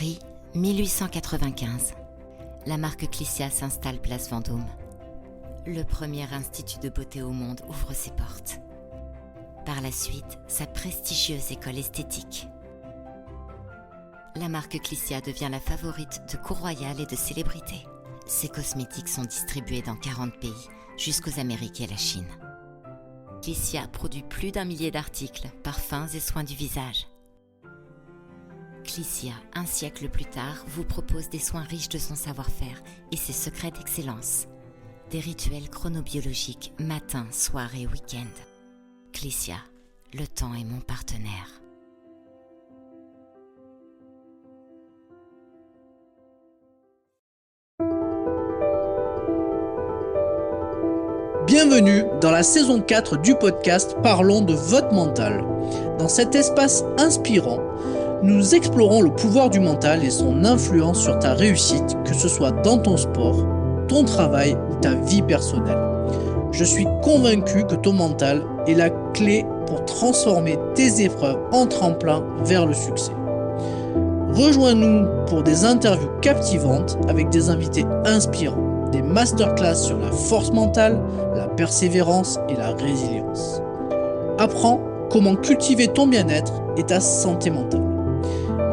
Paris, 1895. La marque Clicia s'installe place Vendôme. Le premier institut de beauté au monde ouvre ses portes. Par la suite, sa prestigieuse école esthétique. La marque Clicia devient la favorite de cours royales et de célébrités. Ses cosmétiques sont distribués dans 40 pays, jusqu'aux Amériques et la Chine. Clicia produit plus d'1 millier d'articles, parfums et soins du visage. Clicia, un siècle plus tard, vous propose des soins riches de son savoir-faire et ses secrets d'excellence. Des rituels chronobiologiques matin, soir et week-end. Clicia, le temps est mon partenaire. Bienvenue dans la saison 4 du podcast Parlons de votre mental. Dans cet espace inspirant, nous explorons le pouvoir du mental et son influence sur ta réussite, que ce soit dans ton sport, ton travail ou ta vie personnelle. Je suis convaincu que ton mental est la clé pour transformer tes épreuves en tremplin vers le succès. Rejoins-nous pour des interviews captivantes avec des invités inspirants, des masterclass sur la force mentale, la persévérance et la résilience. Apprends comment cultiver ton bien-être et ta santé mentale.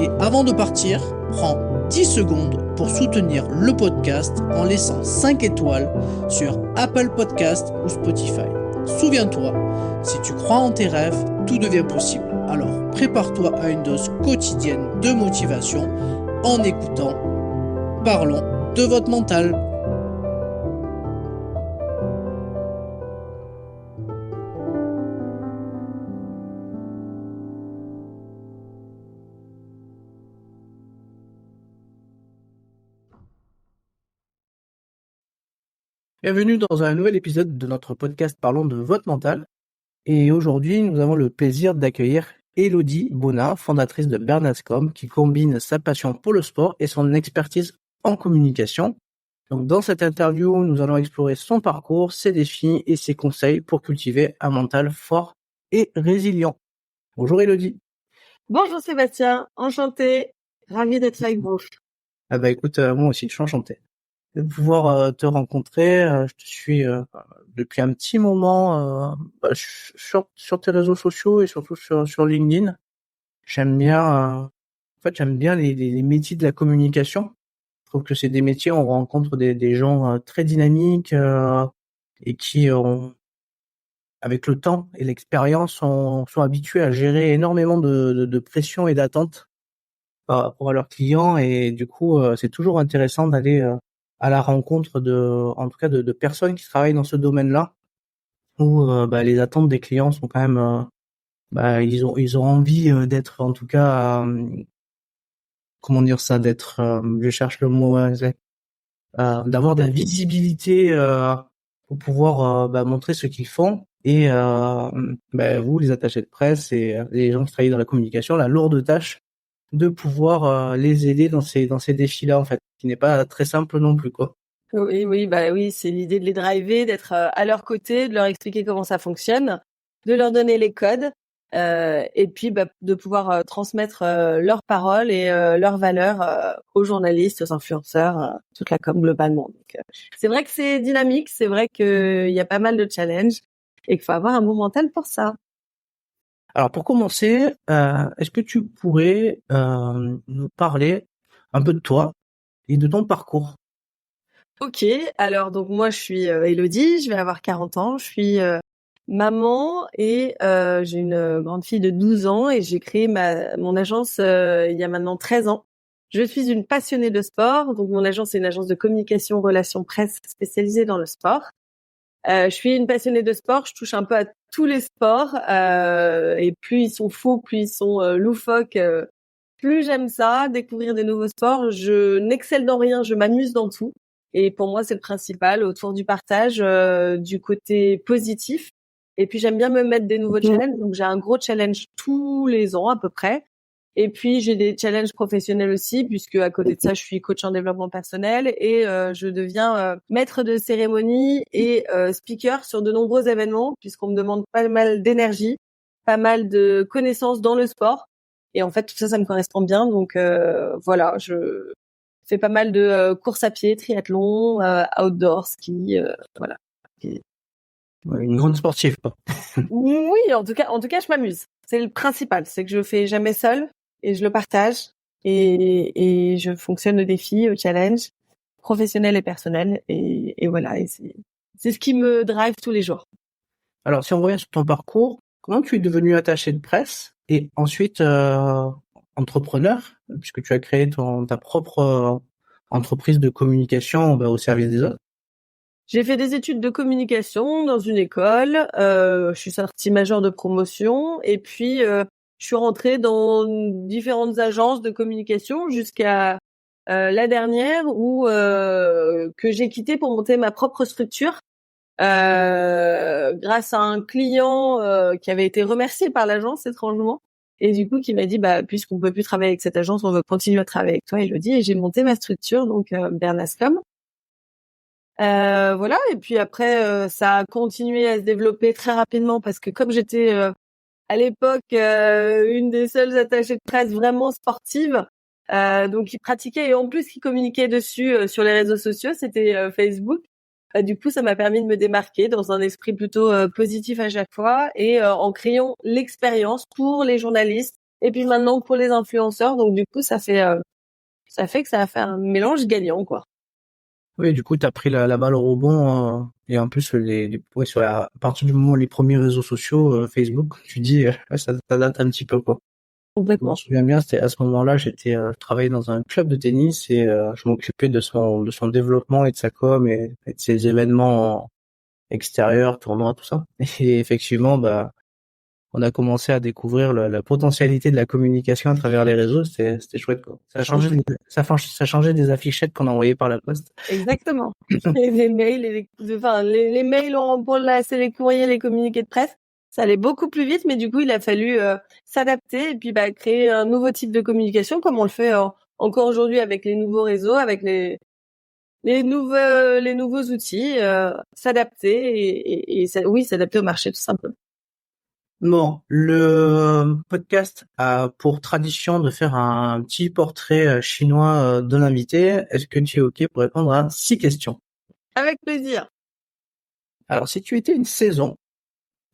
Et avant de partir, prends 10 secondes pour soutenir le podcast en laissant 5 étoiles sur Apple Podcast ou Spotify. Souviens-toi, si tu crois en tes rêves, tout devient possible. Alors prépare-toi à une dose quotidienne de motivation en écoutant Parlons de votre mental. Bienvenue dans un nouvel épisode de notre podcast Parlons de votre mental. Et aujourd'hui, nous avons le plaisir d'accueillir Élodie Bonnat, fondatrice de Bernascom, qui combine sa passion pour le sport et son expertise en communication. Donc, dans cette interview, nous allons explorer son parcours, ses défis et ses conseils pour cultiver un mental fort et résilient. Bonjour Élodie. Bonjour Sébastien, enchantée, ravie d'être avec vous. Écoute, moi aussi, je suis enchanté de pouvoir te rencontrer. Je te suis depuis un petit moment sur tes réseaux sociaux et surtout sur LinkedIn. J'aime bien les métiers de la communication. Je trouve que c'est des métiers où on rencontre des gens très dynamiques et qui avec le temps et l'expérience sont habitués à gérer énormément de pression et d'attentes par rapport à leurs clients, et du coup c'est toujours intéressant d'aller à la rencontre de personnes qui travaillent dans ce domaine-là, où les attentes des clients sont quand même ils ont envie d'être, en tout cas je cherche le mot d'avoir de la visibilité pour pouvoir montrer ce qu'ils font, et vous, les attachés de presse et les gens qui travaillent dans la communication, la lourde tâche de pouvoir les aider dans ces défis-là, en fait, qui n'est pas très simple non plus, quoi. Oui, c'est l'idée de les driver, d'être à leur côté, de leur expliquer comment ça fonctionne, de leur donner les codes, et puis de pouvoir transmettre leurs paroles et leurs valeurs aux journalistes, aux influenceurs, toute la com globalement. Donc, c'est vrai que c'est dynamique, c'est vrai qu'il y a pas mal de challenges et qu'il faut avoir un bon mental pour ça. Alors pour commencer, est-ce que tu pourrais nous parler un peu de toi et de ton parcours? Ok, alors donc moi je suis Élodie, je vais avoir 40 ans, je suis maman et j'ai une grande fille de 12 ans et j'ai créé mon agence il y a maintenant 13 ans. Je suis une passionnée de sport, donc mon agence est une agence de communication, relations presse spécialisée dans le sport. Je suis une passionnée de sport, je touche un peu à tous les sports et plus ils sont faux, plus ils sont loufoques, plus j'aime ça, découvrir des nouveaux sports. Je n'excelle dans rien, je m'amuse dans tout. Et pour moi, c'est le principal, autour du partage, du côté positif. Et puis, j'aime bien me mettre des nouveaux challenges. Donc, j'ai un gros challenge tous les ans à peu près. Et puis, j'ai des challenges professionnels aussi, puisque à côté de ça, je suis coach en développement personnel et je deviens maître de cérémonie et speaker sur de nombreux événements, puisqu'on me demande pas mal d'énergie, pas mal de connaissances dans le sport. Et en fait, tout ça, ça me correspond bien. Donc voilà, je fais pas mal de courses à pied, triathlon, outdoor, ski, voilà. Ouais, une grande sportive, quoi. Oui, en tout cas, je m'amuse. C'est le principal, c'est que je fais jamais seule et je le partage et je fonctionne au défi, au challenge, professionnel et personnel et voilà. Et c'est ce qui me drive tous les jours. Alors, si on revient sur ton parcours, comment tu es devenu attaché de presse et ensuite entrepreneur, puisque tu as créé ta propre entreprise de communication au service des autres? J'ai fait des études de communication dans une école. Je suis sortie majeure de promotion et puis je suis rentrée dans différentes agences de communication jusqu'à la dernière où que j'ai quitté pour monter ma propre structure grâce à un client qui avait été remercié par l'agence étrangement et du coup qui m'a dit bah puisqu'on peut plus travailler avec cette agence, on veut continuer à travailler avec toi, Elodie, et j'ai monté ma structure donc Bernascom. Voilà, et puis après ça a continué à se développer très rapidement parce que comme j'étais à l'époque une des seules attachées de presse vraiment sportives, donc qui pratiquait et en plus qui communiquait dessus sur les réseaux sociaux, c'était Facebook. Du coup, ça m'a permis de me démarquer dans un esprit plutôt positif à chaque fois et en créant l'expérience pour les journalistes et puis maintenant pour les influenceurs. Donc du coup, ça fait que ça a fait un mélange gagnant, quoi. Oui, du coup, tu as pris la balle au rebond et en plus ouais, à partir du moment où les premiers réseaux sociaux, Facebook, tu dis ouais, ça date un petit peu, quoi. Je me Complètement. souviens bien, c'était à ce moment-là, je travaillais dans un club de tennis et je m'occupais de son développement et de sa com et de ses événements extérieurs, tournois, tout ça. Et effectivement, bah on a commencé à découvrir la potentialité de la communication à travers les réseaux. C'était chouette, quoi. Ça changeait des affichettes qu'on envoyait par la poste. Exactement. Et les mails, les mails pour c'est les courriers, les communiqués de presse, ça allait beaucoup plus vite, mais du coup, il a fallu s'adapter et puis créer un nouveau type de communication, comme on le fait encore aujourd'hui avec les nouveaux réseaux, avec les nouveaux outils, s'adapter oui, s'adapter au marché tout simplement. Bon, le podcast a pour tradition de faire un petit portrait chinois de l'invité. Est-ce que tu es OK pour répondre à 6 questions? Avec plaisir. Alors, si tu étais une saison,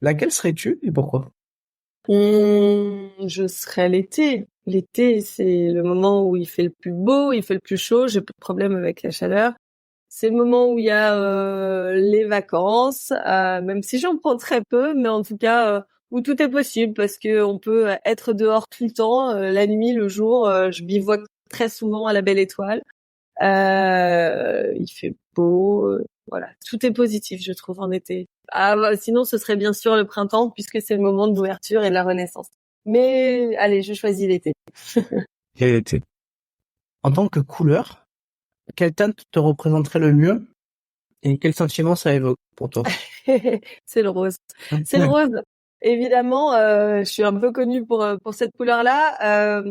laquelle serais-tu et pourquoi? Je serais l'été. L'été, c'est le moment où il fait le plus beau, il fait le plus chaud, j'ai pas de problème avec la chaleur. C'est le moment où il y a les vacances, même si j'en prends très peu, mais en tout cas où tout est possible parce que on peut être dehors tout le temps, la nuit, le jour. Je bivouaque très souvent à la Belle Étoile. Il fait beau, voilà, tout est positif, je trouve, en été. Ah, bah, sinon, ce serait bien sûr le printemps puisque c'est le moment de l'ouverture et de la renaissance. Mais allez, je choisis l'été. Quel été? En tant que couleur, quelle teinte te représenterait le mieux et quel sentiment ça évoque pour toi? C'est le rose. C'est le rose. Évidemment, je suis un peu connue pour cette couleur-là.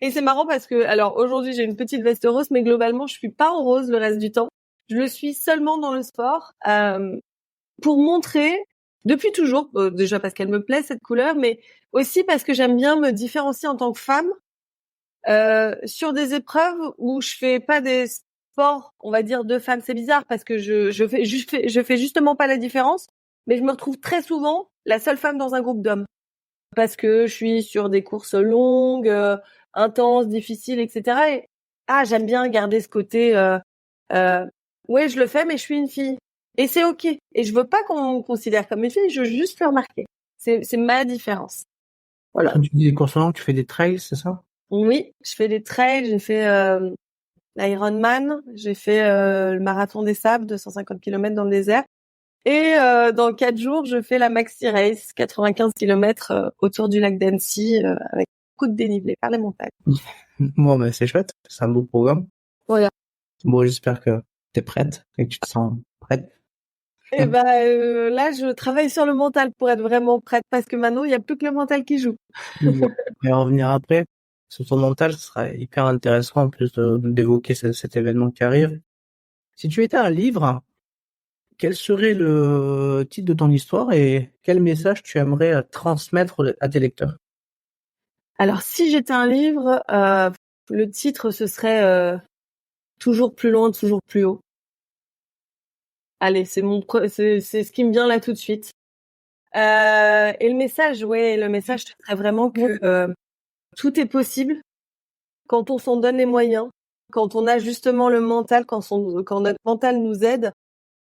Et c'est marrant parce que, alors aujourd'hui j'ai une petite veste rose, mais globalement je suis pas en rose le reste du temps. Je le suis seulement dans le sport pour montrer, depuis toujours, déjà parce qu'elle me plaît cette couleur, mais aussi parce que j'aime bien me différencier en tant que femme sur des épreuves où je fais pas des sports, on va dire, de femmes. C'est bizarre parce que je fais justement pas la différence, mais je me retrouve très souvent la seule femme dans un groupe d'hommes parce que je suis sur des courses longues, intenses, difficiles, etc. Et j'aime bien garder ce côté. Ouais, je le fais, mais je suis une fille, et c'est ok. Et je veux pas qu'on me considère comme une fille. Je veux juste le remarquer. C'est ma différence. Voilà. Quand tu dis des courses longues, tu fais des trails, c'est ça? Oui, je fais des trails, j'ai fait l'Ironman, j'ai fait le marathon des sables, 250 km dans le désert. Et dans 4 jours, je fais la Maxi Race, 95 km autour du lac d'Annecy, avec beaucoup de dénivelé par les montagnes. Bon, ben c'est chouette, c'est un beau programme. Voilà. Bon, j'espère que t'es prête et que tu te sens prête. Et là, je travaille sur le mental pour être vraiment prête, parce que maintenant, il n'y a plus que le mental qui joue. Et en revenir après, sur ton mental, ce sera hyper intéressant en plus d'évoquer cet événement qui arrive. Si tu étais un livre, quel serait le titre de ton histoire et quel message tu aimerais transmettre à tes lecteurs? Alors, si j'étais un livre, le titre, ce serait Toujours plus loin, toujours plus haut. Allez, c'est ce qui me vient là tout de suite. Et le message, ce serait vraiment que tout est possible quand on s'en donne les moyens, quand on a justement le mental, quand notre mental nous aide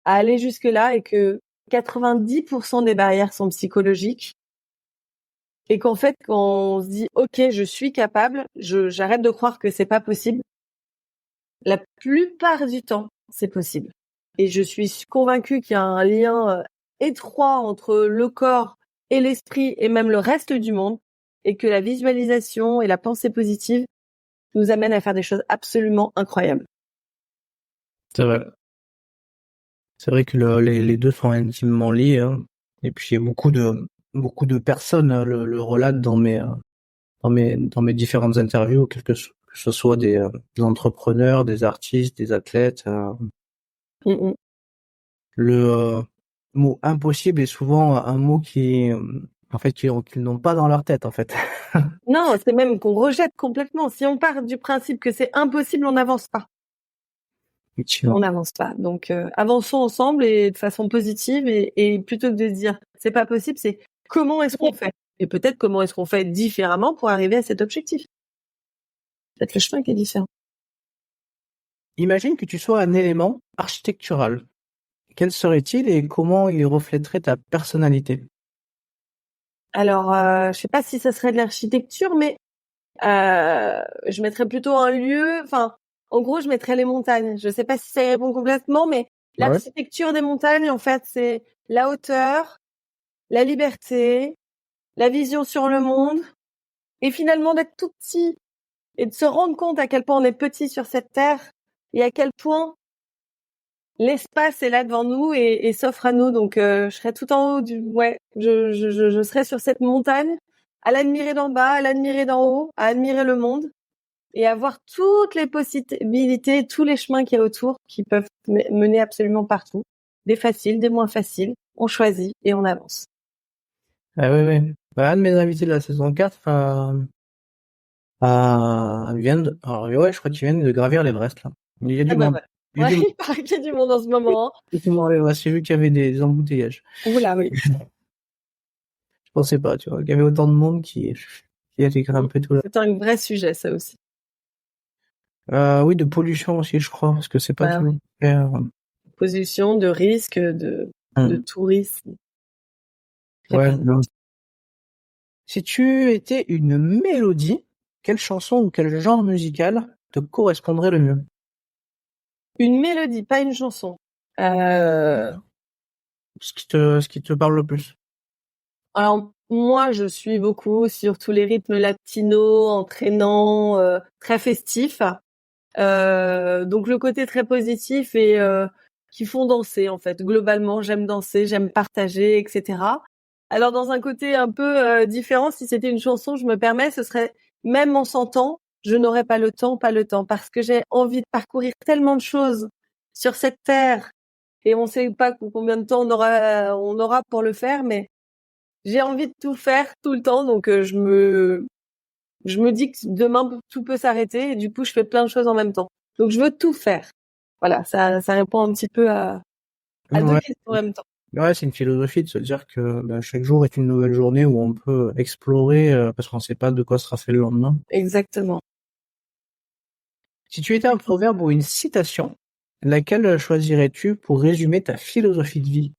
à aller jusque-là, et que 90% des barrières sont psychologiques. Et qu'en fait, quand on se dit OK, je suis capable, j'arrête de croire que c'est pas possible. La plupart du temps, c'est possible. Et je suis convaincue qu'il y a un lien étroit entre le corps et l'esprit et même le reste du monde, et que la visualisation et la pensée positive nous amènent à faire des choses absolument incroyables. C'est vrai. C'est vrai que les deux sont intimement liés, hein. Et puis beaucoup de personnes le relatent dans mes différentes interviews, que ce soit des entrepreneurs, des artistes, des athlètes. Le mot impossible est souvent un mot qui en fait qu'ils n'ont pas dans leur tête en fait. Non, c'est même qu'on rejette complètement. Si on part du principe que c'est impossible, on n'avance pas. On n'avance pas. Donc avançons ensemble et de façon positive, et plutôt que de se dire c'est pas possible, c'est comment est-ce qu'on fait, et peut-être comment est-ce qu'on fait différemment pour arriver à cet objectif. Peut-être le chemin qui est différent. Imagine que tu sois un élément architectural. Quel serait-il et comment il reflèterait ta personnalité? Alors, je sais pas si ça serait de l'architecture, mais je mettrais plutôt un lieu. Enfin, en gros, je mettrais les montagnes. Je sais pas si ça y répond complètement, mais l'architecture des montagnes, en fait, c'est la hauteur, la liberté, la vision sur le monde, et finalement d'être tout petit et de se rendre compte à quel point on est petit sur cette terre et à quel point l'espace est là devant nous et s'offre à nous. Donc je serais tout en haut je serais sur cette montagne, à l'admirer d'en bas, à l'admirer d'en haut, à admirer le monde et à voir toutes les possibilités, tous les chemins qu'il y a autour qui peuvent mener absolument partout. Des faciles, des moins faciles. On choisit et on avance. Ah oui. Bah, un de mes invités de la saison 4 je crois qu'il vient de gravir l'Everest là. Il y a du monde. Ouais. Il paraît qu'il y a du monde en ce moment. J'ai vu qu'il y avait des embouteillages. Oula, oui. Je pensais pas, tu vois, qu'il y avait autant de monde qui allait grimper tout là. C'est un vrai sujet, ça aussi. Oui, de pollution aussi, je crois, parce que c'est pas tout. Position de risque, de tourisme. Ouais. Si tu étais une mélodie, quelle chanson ou quel genre musical te correspondrait le mieux? Une mélodie, pas une chanson. Ce qui te parle le plus. Alors, moi, je suis beaucoup sur tous les rythmes latinos, entraînants, très festifs. Donc le côté très positif et qui font danser, en fait. Globalement, j'aime danser, j'aime partager, etc. Alors dans un côté un peu différent, si c'était une chanson, je me permets, ce serait même en s'entend, je n'aurais pas le temps, parce que j'ai envie de parcourir tellement de choses sur cette terre et on sait pas combien de temps on aura pour le faire, mais j'ai envie de tout faire tout le temps, donc je me dis que demain tout peut s'arrêter et du coup je fais plein de choses en même temps. Donc je veux tout faire. Voilà, ça répond un petit peu à deux questions en même temps. Ouais, c'est une philosophie de se dire que chaque jour est une nouvelle journée où on peut explorer parce qu'on sait pas de quoi sera fait le lendemain. Exactement. Si tu étais un proverbe ou une citation, laquelle choisirais-tu pour résumer ta philosophie de vie?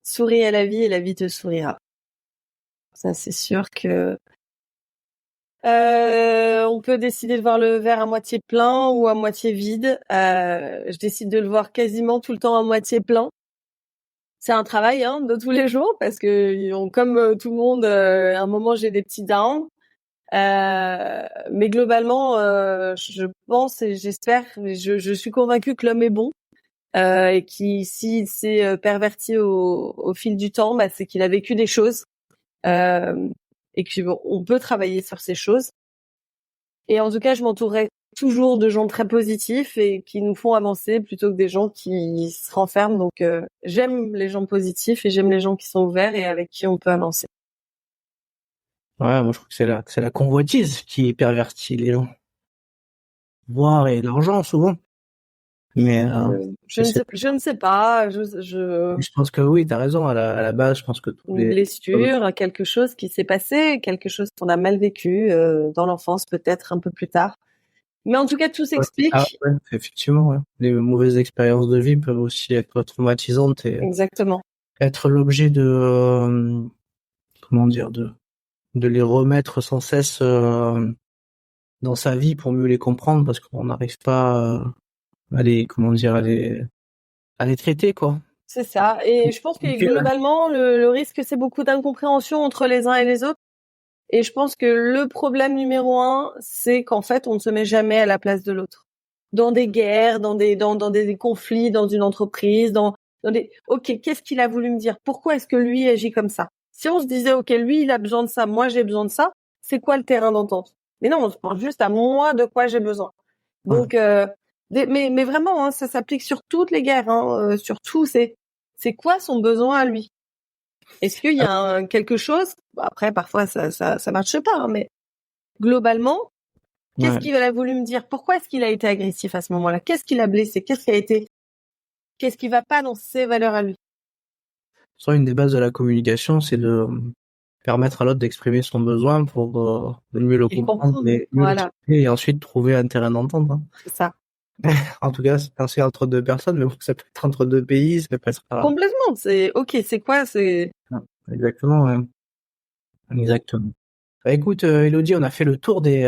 Souris à la vie et la vie te sourira. Ça, c'est sûr que on peut décider de voir le verre à moitié plein ou à moitié vide. Je décide de le voir quasiment tout le temps à moitié plein. C'est un travail de tous les jours parce que comme tout le monde, à un moment j'ai des petits downs. Mais globalement, je pense et j'espère, je suis convaincue que l'homme est bon et qui, s'il s'est perverti au fil du temps, c'est qu'il a vécu des choses et qu'on peut travailler sur ces choses. Et en tout cas, je m'entourerai toujours de gens très positifs et qui nous font avancer plutôt que des gens qui se renferment. Donc, j'aime les gens positifs et j'aime les gens qui sont ouverts et avec qui on peut avancer. Ouais, moi je trouve que c'est la convoitise qui pervertit les gens. Voir et l'argent souvent. Mais c'est Je ne sais pas. je pense que oui, t'as raison. À la base, je pense que tous Une les blessure, quelque chose qui s'est passé, quelque chose qu'on a mal vécu dans l'enfance, peut-être un peu plus tard. Mais en tout cas, tout ah s'explique. ouais, effectivement, ouais. Les mauvaises expériences de vie peuvent aussi être traumatisantes et Exactement. être l'objet de comment dire de les remettre sans cesse dans sa vie pour mieux les comprendre parce qu'on n'arrive pas à les comment dire à les traiter quoi. C'est ça. Et je pense que Ok, ouais. globalement, le risque, c'est beaucoup d'incompréhension entre les uns et les autres. Et je pense que le problème numéro un, c'est qu'en fait, on ne se met jamais à la place de l'autre. Dans des guerres, dans des conflits, dans une entreprise, dans des, OK, qu'est-ce qu'il a voulu me dire? Pourquoi est-ce que lui agit comme ça? Si on se disait, OK, lui, il a besoin de ça, moi, j'ai besoin de ça, c'est quoi le terrain d'entente? Mais non, on se pense juste à moi de quoi j'ai besoin. Ouais. Donc, mais vraiment, hein, ça s'applique sur toutes les guerres, hein, sur tout, c'est quoi son besoin à lui? Est-ce qu'il y a quelque chose? Après, parfois, ça marche pas, hein, mais globalement, qu'est-ce Ouais. qu'il a voulu me dire? Pourquoi est-ce qu'il a été agressif à ce moment-là? Qu'est-ce qui l'a blessé? Qu'est-ce qui va pas dans ses valeurs à lui? Soit une des bases de la communication, c'est de permettre à l'autre d'exprimer son besoin pour de mieux le Et comprendre comprendre. et mieux Voilà, l'exprimer et ensuite trouver un terrain d'entente. Hein. c'est ça. En tout cas, c'est entre deux personnes, mais bon, ça peut être entre deux pays, ça peut être. Complètement. C'est OK. C'est quoi? C'est Ouais, exactement, ouais. Exactement. Bah, écoute, Elodie, on a fait le tour des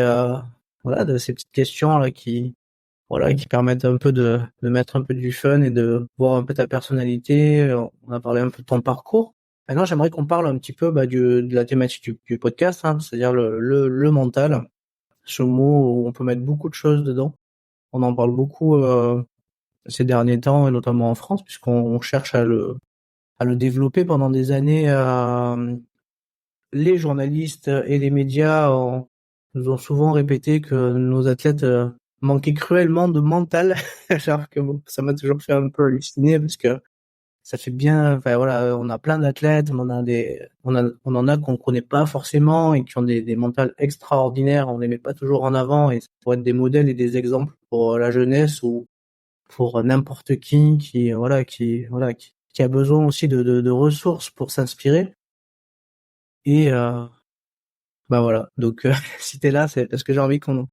voilà de ces petites questions là qui voilà qui permettent un peu de mettre un peu du fun et de voir un peu ta personnalité. On a parlé un peu de ton parcours. Maintenant, j'aimerais qu'on parle un petit peu bah, de la thématique du podcast, hein, c'est-à-dire le mental. Ce mot où on peut mettre beaucoup de choses dedans. On en parle beaucoup ces derniers temps, et notamment en France, puisqu'on cherche à le développer pendant des années. Les journalistes et les médias nous ont souvent répété que nos athlètes manquaient cruellement de mental. Alors que bon, ça m'a toujours fait un peu halluciner parce que ça fait bien, enfin voilà, on a plein d'athlètes, on en a qu'on connaît pas forcément et qui ont des mentales extraordinaires, on les met pas toujours en avant et ça pourrait être des modèles et des exemples pour la jeunesse ou pour n'importe qui a besoin aussi de ressources pour s'inspirer et bah voilà. Donc si t'es là, c'est parce que j'ai envie qu'on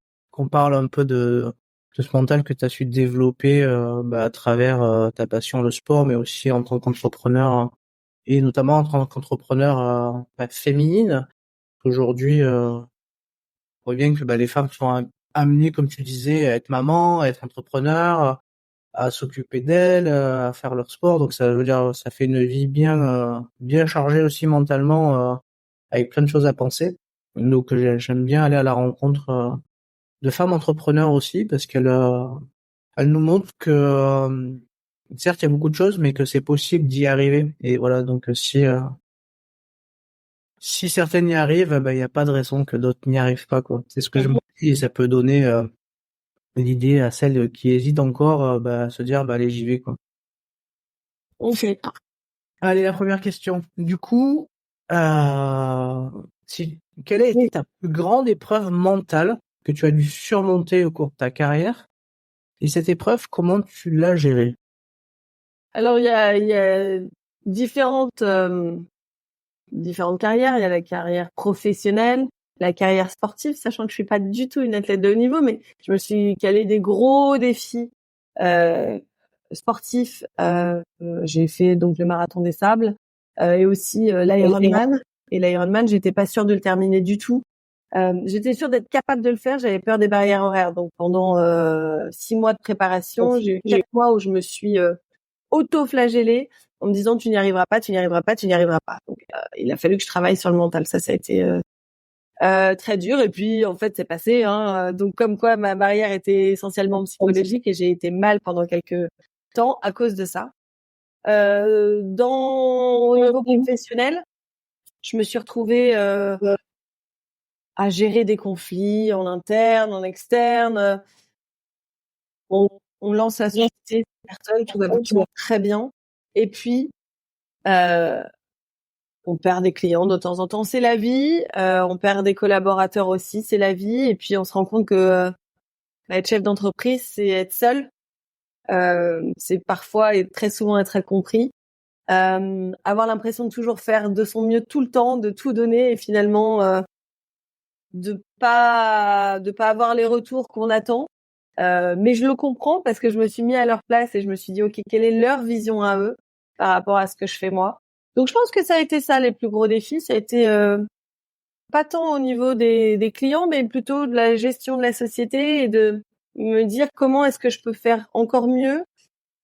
parle un peu de ce mental que tu as su développer bah, à travers ta passion le sport, mais aussi en tant qu'entrepreneur hein, et notamment en tant qu'entrepreneur bah, féminine. Aujourd'hui, on voit bien que bah, les femmes sont amenées, comme tu disais, à être maman, à être entrepreneur, à s'occuper d'elles, à faire leur sport. Donc ça veut dire ça fait une vie bien chargée aussi mentalement, avec plein de choses à penser. Donc j'aime bien aller à la rencontre de femmes entrepreneurs aussi parce elles nous montrent que certes il y a beaucoup de choses, mais que c'est possible d'y arriver. Et voilà donc si certaines y arrivent, bah il y a pas de raison que d'autres n'y arrivent pas quoi. C'est ce que je me dis et ça peut donner l'idée à celles qui hésitent encore bah, à se dire bah allez j'y vais quoi. OK. Allez, la première question. Du coup, si, quelle a été ta plus grande épreuve mentale que tu as dû surmonter au cours de ta carrière? Et cette épreuve, comment tu l'as gérée? Alors il y a différentes différentes carrières. Il y a la carrière professionnelle, la carrière sportive, sachant que je suis pas du tout une athlète de haut niveau, mais je me suis calé des gros défis euh, sportifs. J'ai fait donc le marathon des sables et aussi l'Ironman. Et l'Ironman, j'étais pas sûre de le terminer du tout. J'étais sûre d'être capable de le faire. J'avais peur des barrières horaires. Donc pendant 6 mois de préparation, j'ai eu 4 mois où je me suis auto-flagellée en me disant tu n'y arriveras pas, tu n'y arriveras pas, tu n'y arriveras pas. Donc il a fallu que je travaille sur le mental. Ça a été très dur. Et puis en fait c'est passé. Hein. Donc comme quoi ma barrière était essentiellement psychologique et j'ai été mal pendant quelques temps à cause de ça. Au niveau professionnel, je me suis retrouvée à gérer des conflits en interne, en externe. On lance la société, personne, tout va très bien. Et puis, On perd des clients de temps en temps, c'est la vie. On perd des collaborateurs aussi, c'est la vie. Et puis on se rend compte que être chef d'entreprise, c'est être seul. C'est parfois et très souvent être incompris. Avoir l'impression de toujours faire de son mieux tout le temps, de tout donner et finalement de pas avoir les retours qu'on attend. Mais je le comprends parce que je me suis mis à leur place et je me suis dit ok, quelle est leur vision à eux par rapport à ce que je fais moi. Donc je pense que ça a été ça les plus gros défis, ça a été pas tant au niveau des clients mais plutôt de la gestion de la société et de me dire comment est-ce que je peux faire encore mieux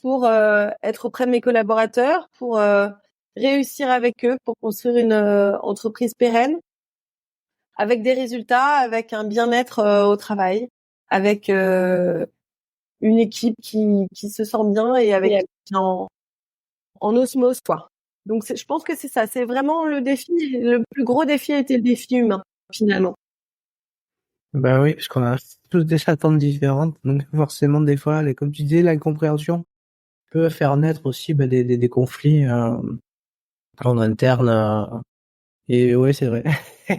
pour être auprès de mes collaborateurs, pour réussir avec eux, pour construire une entreprise pérenne avec des résultats, avec un bien-être au travail, avec une équipe qui se sent bien et avec en osmose quoi. Donc je pense que c'est ça, c'est vraiment le défi, le plus gros défi a été le défi humain finalement. Bah oui, parce qu'on a tous des attentes différentes, donc forcément des fois, comme tu disais, l'incompréhension peut faire naître aussi des conflits en interne. Et ouais, c'est vrai.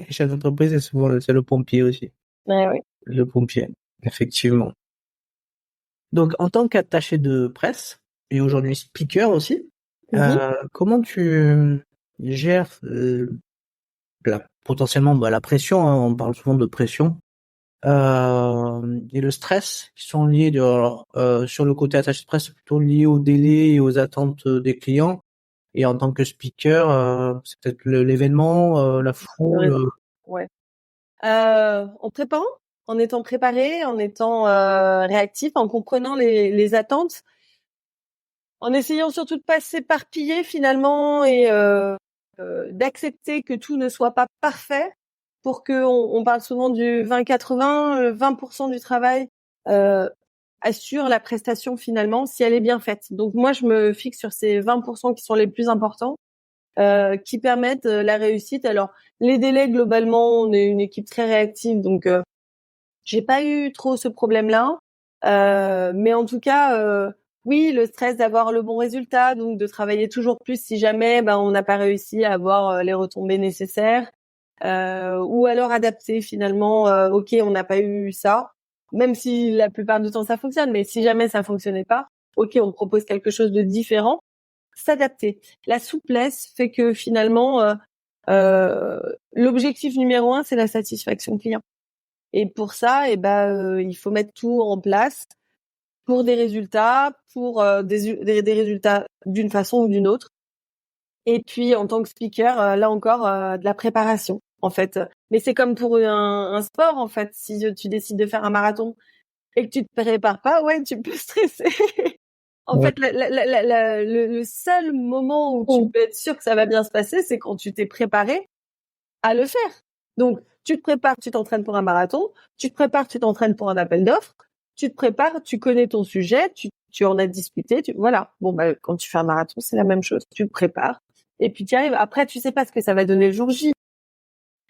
Chef d'entreprise, c'est souvent c'est le pompier aussi. Ouais, oui. Le pompier, effectivement. Donc, en tant qu'attaché de presse et aujourd'hui speaker aussi, comment tu gères potentiellement la pression, hein, on parle souvent de pression, et le stress qui sont liés sur le côté attaché de presse, c'est plutôt lié aux délais et aux attentes des clients. Et en tant que speaker, c'est peut-être l'événement, la foule. Ouais. En préparant, en étant préparé, en étant réactif, en comprenant les attentes, en essayant surtout de pas s'éparpiller finalement et d'accepter que tout ne soit pas parfait pour que on parle souvent du 20-80, 20% du travail assure la prestation finalement si elle est bien faite. Donc moi je me fixe sur ces 20% qui sont les plus importants qui permettent la réussite. Alors les délais globalement, on est une équipe très réactive donc j'ai pas eu trop ce problème-là. Mais en tout cas oui, le stress d'avoir le bon résultat, donc de travailler toujours plus si jamais on n'a pas réussi à avoir les retombées nécessaires, ou alors adapter finalement. Ok, on n'a pas eu ça, même si la plupart du temps ça fonctionne, mais si jamais ça fonctionnait pas, ok, on propose quelque chose de différent. S'adapter. La souplesse fait que finalement, l'objectif numéro 1, c'est la satisfaction client. Et pour ça, il faut mettre tout en place pour des résultats, pour des résultats d'une façon ou d'une autre. Et puis, en tant que speaker, là encore, de la préparation, en fait. Mais c'est comme pour un sport, en fait. Si tu décides de faire un marathon et que tu te prépares pas, ouais, tu peux stresser. En fait, le seul moment où tu peux être sûr que ça va bien se passer, c'est quand tu t'es préparé à le faire. Donc, tu te prépares, tu t'entraînes pour un marathon, tu te prépares, tu t'entraînes pour un appel d'offres, tu te prépares, tu connais ton sujet, tu en as discuté, voilà. Bon, quand tu fais un marathon, c'est la même chose. Tu te prépares et puis tu y arrives. Après, tu sais pas ce que ça va donner le jour J.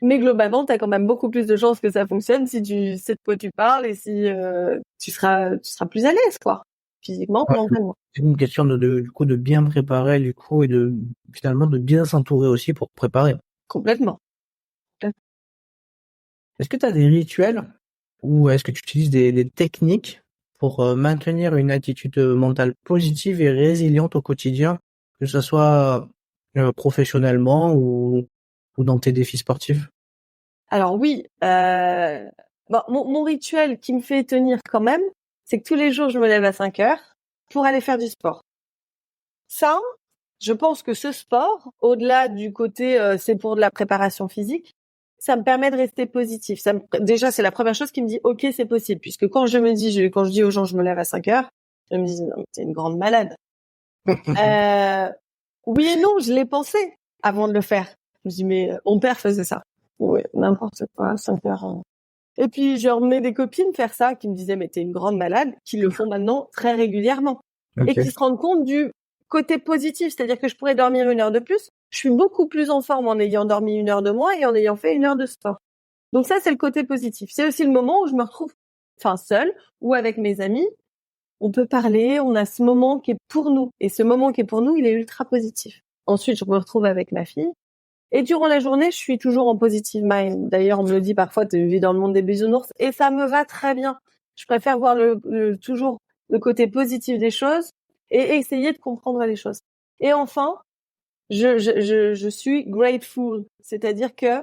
Mais globalement, tu as quand même beaucoup plus de chances que ça fonctionne si tu sais de quoi tu parles et si tu seras plus à l'aise, quoi. Physiquement, mentalement. C'est une question du coup de bien préparer du coup et de finalement de bien s'entourer aussi pour préparer. Complètement. Est-ce que tu as des rituels ou est-ce que tu utilises des techniques pour maintenir une attitude mentale positive et résiliente au quotidien, que ce soit professionnellement ou dans tes défis sportifs? Alors oui, mon rituel qui me fait tenir quand même, c'est que tous les jours je me lève à 5 heures pour aller faire du sport. Ça, je pense que ce sport, au-delà du côté c'est pour de la préparation physique, ça me permet de rester positif. Déjà, c'est la première chose qui me dit ok, c'est possible, puisque quand je dis aux gens je me lève à 5 heures, ils me disent non, t'es une grande malade. Oui et non, je l'ai pensé avant de le faire. Je me dis mais mon père faisait ça. Oui, n'importe quoi, 5 heures. Et puis j'ai emmené des copines faire ça, qui me disaient mais t'es une grande malade, qui le font maintenant très régulièrement et qui se rendent compte du côté positif, c'est-à-dire que je pourrais dormir 1 heure de plus. Je suis beaucoup plus en forme en ayant dormi 1 heure de moins et en ayant fait 1 heure de sport. Donc ça, c'est le côté positif. C'est aussi le moment où je me retrouve, seule ou avec mes amis. On peut parler, on a ce moment qui est pour nous. Et ce moment qui est pour nous, il est ultra positif. Ensuite, je me retrouve avec ma fille. Et durant la journée, je suis toujours en positive mind. D'ailleurs, on me le dit parfois, tu vis dans le monde des bisounours, et ça me va très bien. Je préfère voir toujours le côté positif des choses et essayer de comprendre les choses. Et enfin, je suis grateful, c'est-à-dire que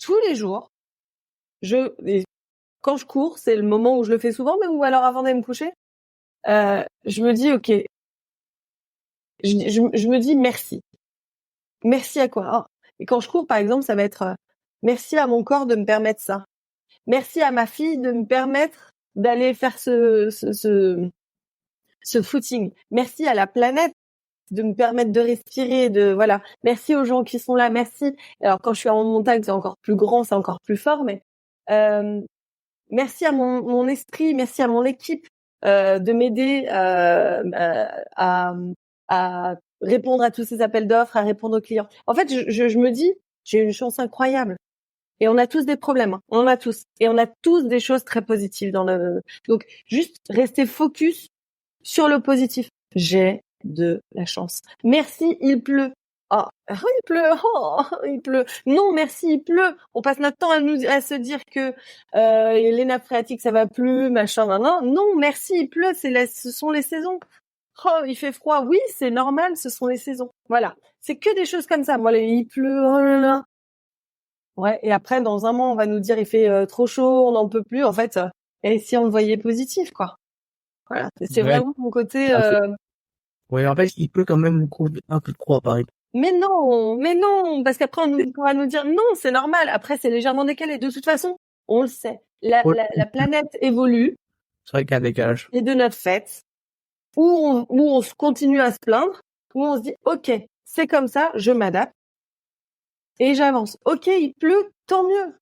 tous les jours, et quand je cours, c'est le moment où je le fais souvent, mais ou alors avant d'aller me coucher, je me dis ok, je me dis merci. Merci à quoi? Et quand je cours, par exemple, ça va être merci à mon corps de me permettre ça. Merci à ma fille de me permettre d'aller faire ce footing. Merci à la planète de me permettre de respirer, voilà. Merci aux gens qui sont là, merci. Alors quand je suis en montagne, c'est encore plus grand, c'est encore plus fort, mais merci à mon esprit, merci à mon équipe de m'aider à répondre à tous ces appels d'offres, à répondre aux clients. En fait, je me dis, j'ai une chance incroyable. Et on a tous des problèmes, hein. On en a tous. Et on a tous des choses très positives donc, juste rester focus sur le positif. J'ai de la chance. Merci, il pleut. Oh, il pleut. Oh, il pleut. Non, merci, il pleut. On passe notre temps à se dire que les nappes phréatiques, ça va plus, machin, non, merci, il pleut. Ce sont les saisons. Oh, il fait froid. Oui, c'est normal, ce sont les saisons. Voilà. C'est que des choses comme ça. Moi, il pleut. Oh là là. Ouais. Et après, dans un mois, on va nous dire il fait trop chaud, on n'en peut plus. En fait, et si on le voyait positif, quoi. Voilà. C'est vraiment mon côté. Ouais, en fait, il peut quand même beaucoup un peu trop, pareil. Mais non, parce qu'après on va nous dire non, c'est normal. Après, c'est légèrement décalé. De toute façon, on le sait. La planète évolue. C'est vrai qu'il y a un décalage. Et de notre fait, où on se continue à se plaindre, où on se dit ok, c'est comme ça, je m'adapte et j'avance. Ok, il pleut, tant mieux.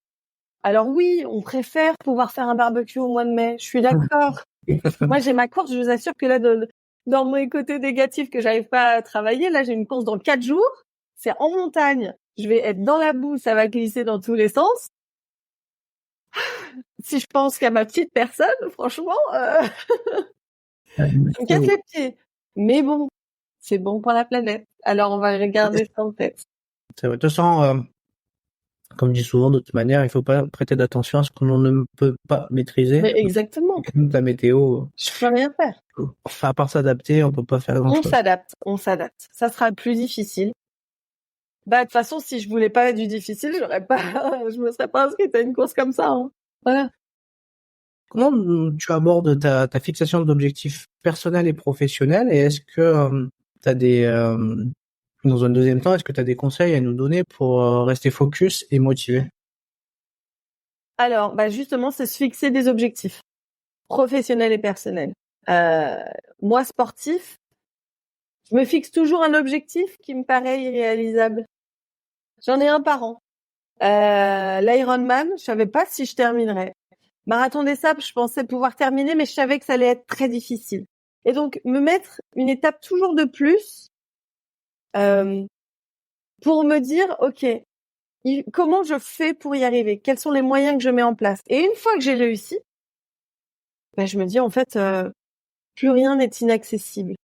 Alors oui, on préfère pouvoir faire un barbecue au mois de mai. Je suis d'accord. Moi, j'ai ma course. Je vous assure que là, dans mes côtés négatifs que j'arrive pas à travailler, là, j'ai une course dans 4 jours. C'est en montagne. Je vais être dans la boue, ça va glisser dans tous les sens. Si je pense qu'à ma petite personne, franchement, ça me casse les pieds. Mais bon, c'est bon pour la planète. Alors, on va regarder ça en tête. C'est vrai. De toute façon, comme je dis souvent, de toute manière, il faut pas prêter d'attention à ce qu'on ne peut pas maîtriser. Mais exactement. La météo. Je peux rien faire. Enfin, à part s'adapter, on peut pas faire grand chose. On s'adapte. Ça sera plus difficile. Bah, de toute façon, si je voulais pas du difficile, je me serais pas inscrite à une course comme ça, hein. Voilà. Comment tu abordes ta fixation d'objectifs personnels et professionnels, et est-ce que t'as dans un deuxième temps, est-ce que tu as des conseils à nous donner pour rester focus et motivé? Alors, bah justement, c'est se fixer des objectifs professionnels et personnels. Moi, sportif, je me fixe toujours un objectif qui me paraît irréalisable. J'en ai un par an. L'Ironman, je savais pas si je terminerais. Marathon des Sables, je pensais pouvoir terminer, mais je savais que ça allait être très difficile. Et donc, me mettre une étape toujours de plus pour me dire, ok, comment je fais pour y arriver? Quels sont les moyens que je mets en place? Et une fois que j'ai réussi, ben, je me dis, en fait, plus rien n'est inaccessible.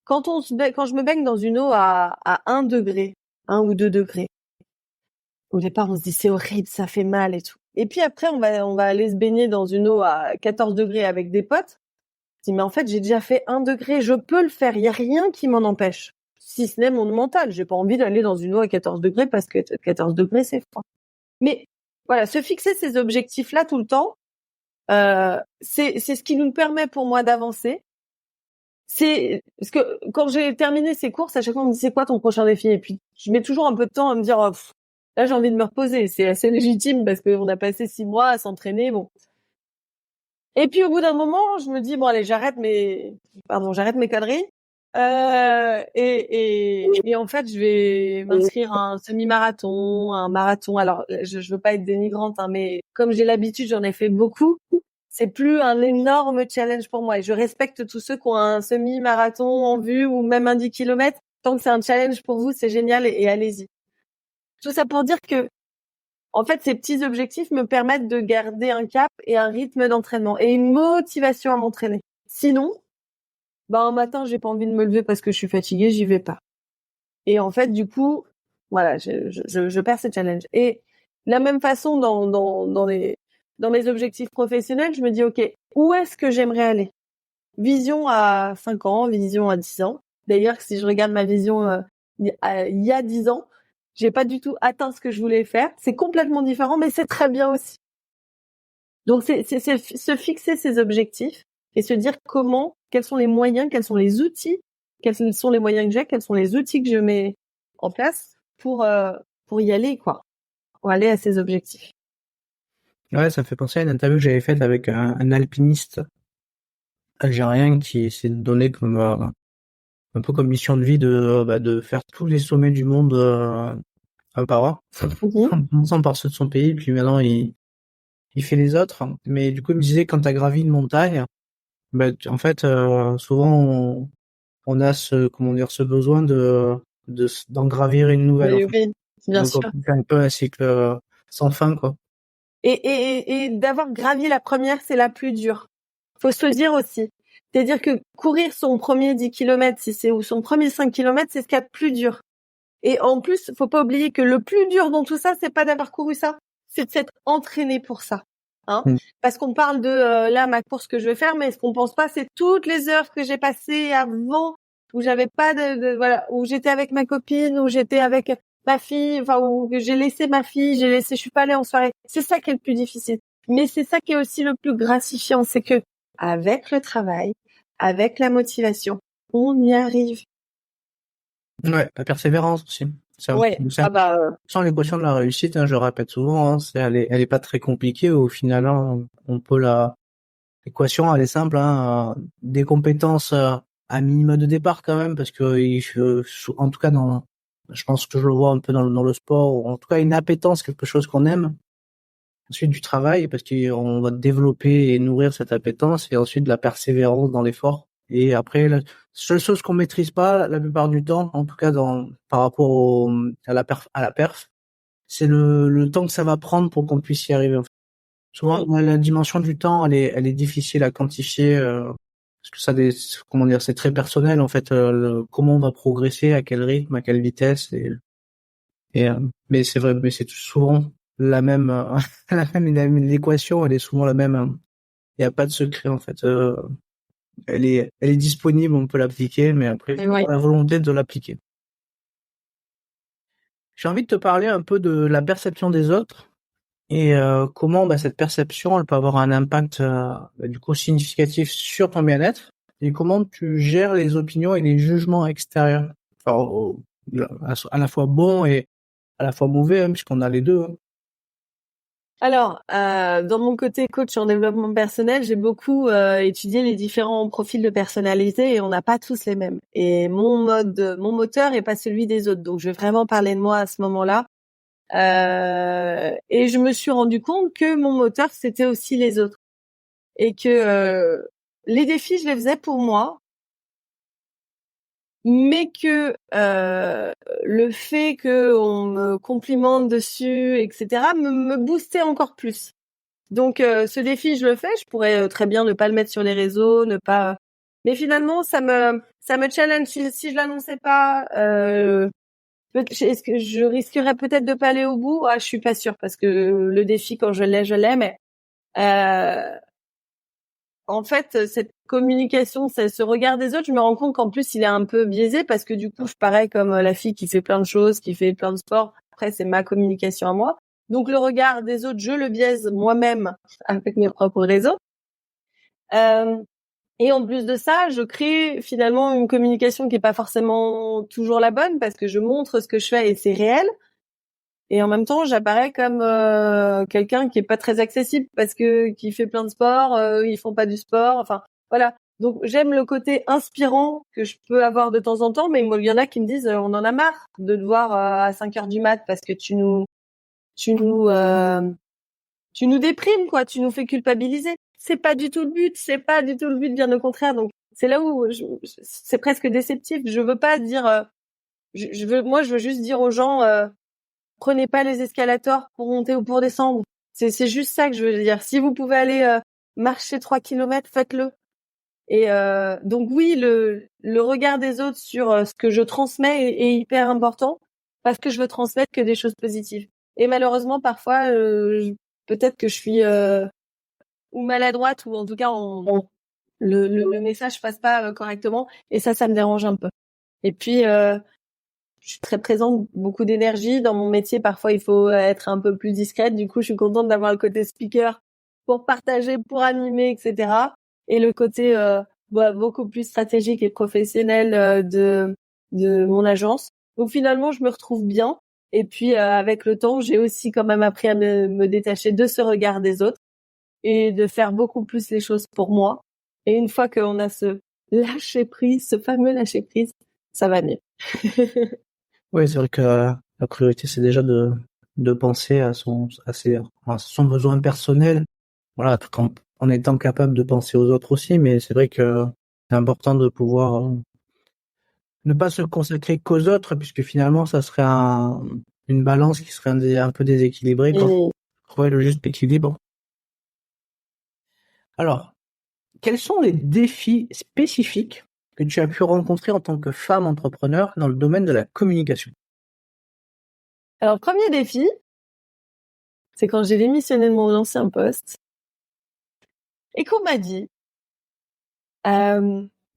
Quand je me baigne dans une eau à 1 degré, 1 ou 2 degrés, au départ, on se dit, c'est horrible, ça fait mal et tout. Et puis après, on va aller se baigner dans une eau à 14 degrés avec des potes. Je dis, mais en fait, j'ai déjà fait 1 degré, je peux le faire, il y a rien qui m'en empêche. Si ce n'est mon mental, j'ai pas envie d'aller dans une eau à 14 degrés parce que 14 degrés, c'est froid. Mais voilà, se fixer ces objectifs-là tout le temps, c'est ce qui nous permet pour moi d'avancer. C'est parce que quand j'ai terminé ces courses, à chaque fois on me dit c'est quoi ton prochain défi, et puis je mets toujours un peu de temps à me dire là j'ai envie de me reposer, c'est assez légitime parce qu'on a passé 6 mois à s'entraîner, bon. Et puis au bout d'un moment, je me dis bon allez, j'arrête mes conneries. Et en fait, je vais m'inscrire à un semi-marathon, un marathon. Alors, je veux pas être dénigrante, hein, mais comme j'ai l'habitude, j'en ai fait beaucoup. C'est plus un énorme challenge pour moi. Et je respecte tous ceux qui ont un semi-marathon en vue ou même un 10 km. Tant que c'est un challenge pour vous, c'est génial et allez-y. Tout ça pour dire que, en fait, ces petits objectifs me permettent de garder un cap et un rythme d'entraînement et une motivation à m'entraîner. Sinon, un matin, j'ai pas envie de me lever parce que je suis fatiguée, j'y vais pas. Et en fait, du coup, Voilà, je perds ces challenges. Et de la même façon, dans mes objectifs professionnels, je me dis, OK, où est-ce que j'aimerais aller? Vision à 5 ans, vision à 10 ans. D'ailleurs, si je regarde ma vision il y a 10 ans, j'ai pas du tout atteint ce que je voulais faire. C'est complètement différent, mais c'est très bien aussi. Donc, c'est se fixer ses objectifs et se dire quels sont les moyens, quels sont les outils, quels sont les moyens que j'ai, quels sont les outils que je mets en place pour y aller, quoi, pour aller à ces objectifs. Ouais, ça me fait penser à une interview que j'avais faite avec un alpiniste algérien qui s'est donné comme un peu comme mission de vie de faire tous les sommets du monde un par un, en commençant par ceux de son pays, puis maintenant il fait les autres. Mais du coup, il me disait, quand t'as gravi une montagne, en fait, souvent on a ce besoin d'en gravir une nouvelle. En fait. Oui, bien Donc on sûr. fait un peu un cycle sans fin, quoi. Et d'avoir gravi la première, c'est la plus dure. Faut se le dire aussi. C'est-à-dire que courir son premier 10 km, ou son premier 5 km, c'est ce qu'il y a de plus dur. Et en plus, faut pas oublier que le plus dur dans tout ça, c'est pas d'avoir couru ça, c'est de s'être entraîné pour ça. Hein? Parce qu'on parle de là ma course que je vais faire, mais ce qu'on pense pas, c'est toutes les heures que j'ai passées avant, où j'avais pas voilà, où j'étais avec ma copine, où j'étais avec ma fille, enfin où j'ai laissé ma fille, je suis pas allée en soirée. C'est ça qui est le plus difficile. Mais c'est ça qui est aussi le plus gratifiant, c'est que avec le travail, avec la motivation, on y arrive. Ouais, la persévérance aussi. Ouais. Sans l'équation de la réussite, hein, je répète souvent, hein, elle est pas très compliquée. Au final, hein, on peut l'équation, elle est simple, hein, des compétences à minima de départ quand même, parce que en tout cas je pense que je le vois un peu dans le sport, ou en tout cas une appétence, quelque chose qu'on aime. Ensuite du travail, parce qu'on va développer et nourrir cette appétence, et ensuite de la persévérance dans l'effort. Et après, la seule chose qu'on maîtrise pas la plupart du temps, en tout cas par rapport à la perf, c'est le temps que ça va prendre pour qu'on puisse y arriver. En fait. Souvent, la dimension du temps, elle est difficile à quantifier, parce que c'est très personnel en fait, comment on va progresser, à quel rythme, à quelle vitesse, mais c'est vrai, mais c'est souvent la même, l'équation, elle est souvent la même. Hein. Il n'y a pas de secret en fait. Elle est disponible, on peut l'appliquer, mais après, il faut avoir la volonté de l'appliquer. J'ai envie de te parler un peu de la perception des autres et comment cette perception, elle peut avoir un impact du coup significatif sur ton bien-être et comment tu gères les opinions et les jugements extérieurs. Alors, à la fois bon et à la fois mauvais, hein, puisqu'on a les deux. Hein. Alors, dans mon côté coach en développement personnel, j'ai beaucoup étudié les différents profils de personnalité et on n'a pas tous les mêmes. Et mon moteur est pas celui des autres. Donc, je vais vraiment parler de moi à ce moment-là. Et je me suis rendu compte que mon moteur, c'était aussi les autres. Et que les défis, je les faisais pour moi. Mais que le fait que on me complimente dessus, etc., me boostait encore plus. Donc ce défi, je le fais. Je pourrais très bien ne pas le mettre sur les réseaux, ne pas. Mais finalement, ça me challenge. Si je l'annonçais pas, est-ce que je risquerais peut-être de pas aller au bout? Ah, je suis pas sûre parce que le défi, quand je l'ai. Mais en fait, cette communication, ce regard des autres, je me rends compte qu'en plus, il est un peu biaisé parce que du coup, je parais comme la fille qui fait plein de choses, qui fait plein de sports. Après, c'est ma communication à moi. Donc, le regard des autres, je le biaise moi-même avec mes propres réseaux. Et en plus de ça, je crée finalement une communication qui est pas forcément toujours la bonne parce que je montre ce que je fais et c'est réel. Et en même temps, j'apparais comme quelqu'un qui est pas très accessible parce que qui fait plein de sports, ils font pas du sport. Enfin, voilà. Donc j'aime le côté inspirant que je peux avoir de temps en temps, mais il y en a qui me disent on en a marre de te voir à 5 heures du mat parce que tu nous déprimes quoi, tu nous fais culpabiliser. C'est pas du tout le but, bien au contraire. Donc c'est là où c'est presque déceptif. Je veux pas dire, je veux juste dire aux gens. Prenez pas les escalators pour monter ou pour descendre. C'est juste ça que je veux dire. Si vous pouvez aller marcher 3 kilomètres, faites-le. Et donc oui, le regard des autres sur ce que je transmets est hyper important parce que je veux transmettre que des choses positives. Et malheureusement, parfois, peut-être que je suis ou maladroite, ou en tout cas, le message passe pas correctement, et ça me dérange un peu. Et puis, je suis très présente, beaucoup d'énergie dans mon métier. Parfois, il faut être un peu plus discrète. Du coup, je suis contente d'avoir le côté speaker pour partager, pour animer, etc. Et le côté beaucoup plus stratégique et professionnel de mon agence. Donc finalement, je me retrouve bien. Et puis avec le temps, j'ai aussi quand même appris à me détacher de ce regard des autres et de faire beaucoup plus les choses pour moi. Et une fois qu'on a ce lâcher prise, ce fameux lâcher prise, ça va mieux. Oui, c'est vrai que la priorité, c'est déjà de penser à son besoin personnel. Voilà, tout en étant capable de penser aux autres aussi, mais c'est vrai que c'est important de pouvoir ne pas se consacrer qu'aux autres, puisque finalement, ça serait une balance qui serait un peu déséquilibrée, quoi. Et Trouver le juste équilibre. Alors, quels sont les défis spécifiques que tu as pu rencontrer en tant que femme entrepreneur dans le domaine de la communication? alors, premier défi, c'est quand j'ai démissionné de mon ancien poste et qu'on m'a dit,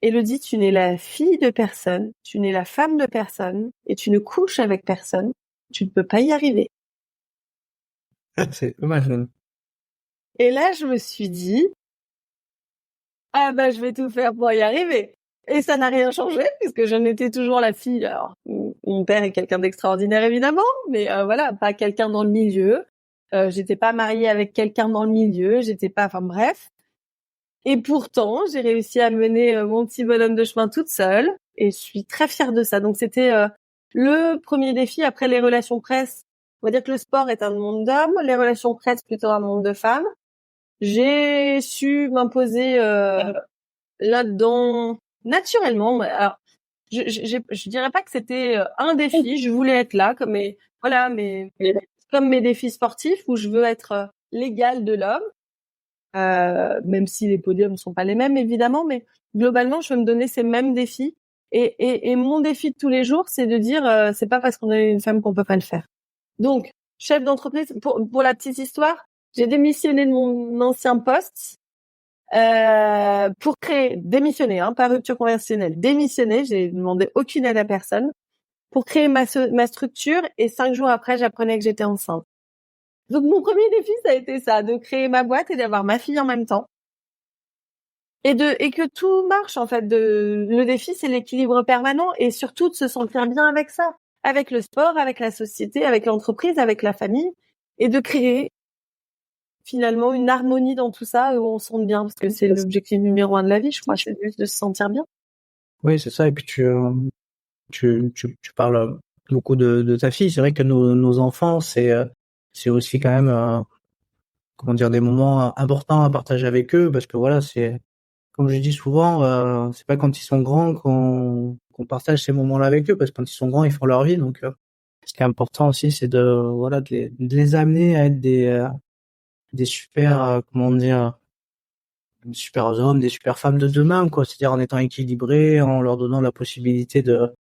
Élodie, tu n'es la fille de personne, tu n'es la femme de personne et tu ne couches avec personne, tu ne peux pas y arriver. C'est dommage. Et là, je me suis dit, ah bah, je vais tout faire pour y arriver. Et ça n'a rien changé puisque j'en étais toujours la fille. Alors, mon père est quelqu'un d'extraordinaire évidemment, mais voilà, pas quelqu'un dans le milieu. J'étais pas mariée avec quelqu'un dans le milieu, enfin bref. Et pourtant, j'ai réussi à mener mon petit bonhomme de chemin toute seule et je suis très fière de ça. Donc c'était le premier défi après les relations presse. On va dire que le sport est un monde d'hommes, les relations presse plutôt un monde de femmes. J'ai su m'imposer là-dedans naturellement. Alors, je dirais pas que c'était un défi. Je voulais être là comme comme mes défis sportifs où je veux être l'égale de l'homme. Même si les podiums sont pas les mêmes évidemment, mais globalement je veux me donner ces mêmes défis et mon défi de tous les jours c'est de dire c'est pas parce qu'on est une femme qu'on peut pas le faire. Donc chef d'entreprise, pour la petite histoire, j'ai démissionné de mon ancien poste pour démissionner, pas rupture conventionnelle, démissionner, j'ai demandé aucune aide à personne pour créer ma structure et 5 jours après j'apprenais que j'étais enceinte. Donc mon premier défi, ça a été ça, de créer ma boîte et d'avoir ma fille en même temps. Et que tout marche, en fait. Le défi, c'est l'équilibre permanent et surtout de se sentir bien avec ça. Avec le sport, avec la société, avec l'entreprise, avec la famille. Et de créer, finalement, une harmonie dans tout ça où on se sente bien. Parce que c'est l'objectif numéro 1 de la vie, je crois. C'est juste de se sentir bien. Oui, c'est ça. Et puis tu parles beaucoup de ta fille. C'est vrai que nos enfants, c'est aussi quand même, comment dire, des moments importants à partager avec eux, parce que voilà, c'est, comme je dis souvent, c'est pas quand ils sont grands qu'on partage ces moments-là avec eux, parce que quand ils sont grands, ils font leur vie. Donc, ce qui est important aussi, c'est de les amener à être des super, comment dire, des super hommes, des super femmes de demain, quoi. C'est-à-dire en étant équilibrés, en leur donnant la possibilité de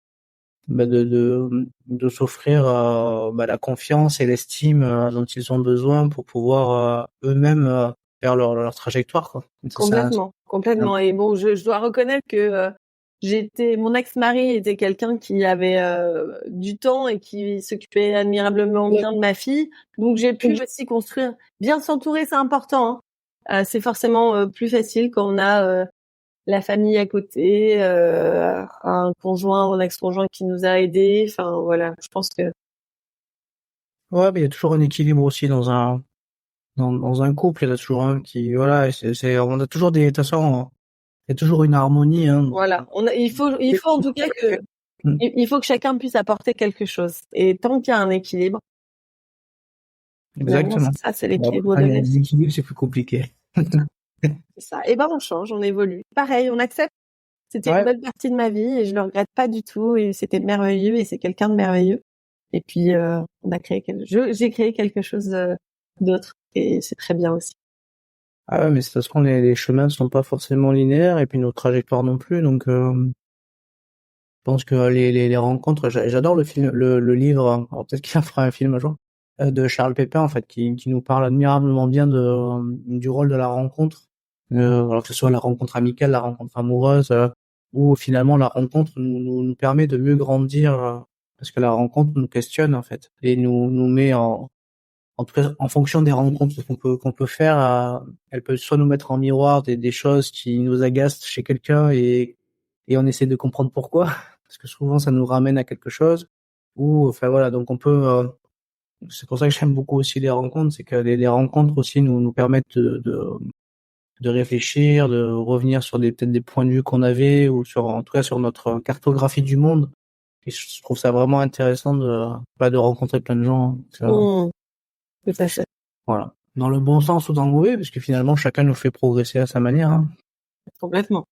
s'offrir la confiance et l'estime dont ils ont besoin pour pouvoir eux-mêmes faire leur trajectoire, quoi. Complètement. Et bon, je dois reconnaître que mon ex-mari était quelqu'un qui avait du temps et qui s'occupait admirablement bien de ma fille. Donc j'ai pu aussi construire, bien s'entourer, c'est important. C'est forcément plus facile quand on a la famille à côté, un conjoint ou un ex-conjoint qui nous a aidés. Enfin voilà, je pense que Ouais, mais il y a toujours un équilibre aussi dans un couple. Il y en a toujours un qui, voilà, on a toujours de toute façon, il y a toujours une harmonie, hein. voilà, il faut en tout cas il faut que chacun puisse apporter quelque chose. Et tant qu'il y a un équilibre, Exactement. c'est ça, c'est l'équilibre Bon, de la vie. l'équilibre, c'est plus compliqué. C'est ça. Et ben on change, on évolue. Pareil, on accepte. C'était une bonne partie de ma vie et je le regrette pas du tout. Et c'était merveilleux et c'est quelqu'un de merveilleux. Et puis j'ai créé quelque chose d'autre et c'est très bien aussi. Ah ouais, mais c'est parce que les chemins ne sont pas forcément linéaires et puis nos trajectoires non plus. Donc, pense que les rencontres, j'adore le livre, alors peut-être qu'il en fera un film un jour, de Charles Pépin, en fait, qui nous parle admirablement bien du rôle de la rencontre, alors que ce soit la rencontre amicale, la rencontre amoureuse, où finalement la rencontre nous permet de mieux grandir, parce que la rencontre nous questionne, en fait, et nous met en tout cas, en fonction des rencontres qu'on peut faire, elle peut soit nous mettre en miroir des choses qui nous agacent chez quelqu'un et on essaie de comprendre pourquoi, parce que souvent ça nous ramène à quelque chose. Ou enfin voilà, donc on peut. C'est pour ça que j'aime beaucoup aussi les rencontres, c'est que les rencontres aussi nous permettent de réfléchir, de revenir sur peut-être des points de vue qu'on avait ou en tout cas sur notre cartographie du monde. Et je trouve ça vraiment intéressant de rencontrer plein de gens. Tout à fait. Voilà. Dans le bon sens ou dans le mauvais, parce que finalement, chacun nous fait progresser à sa manière. Hein. Complètement.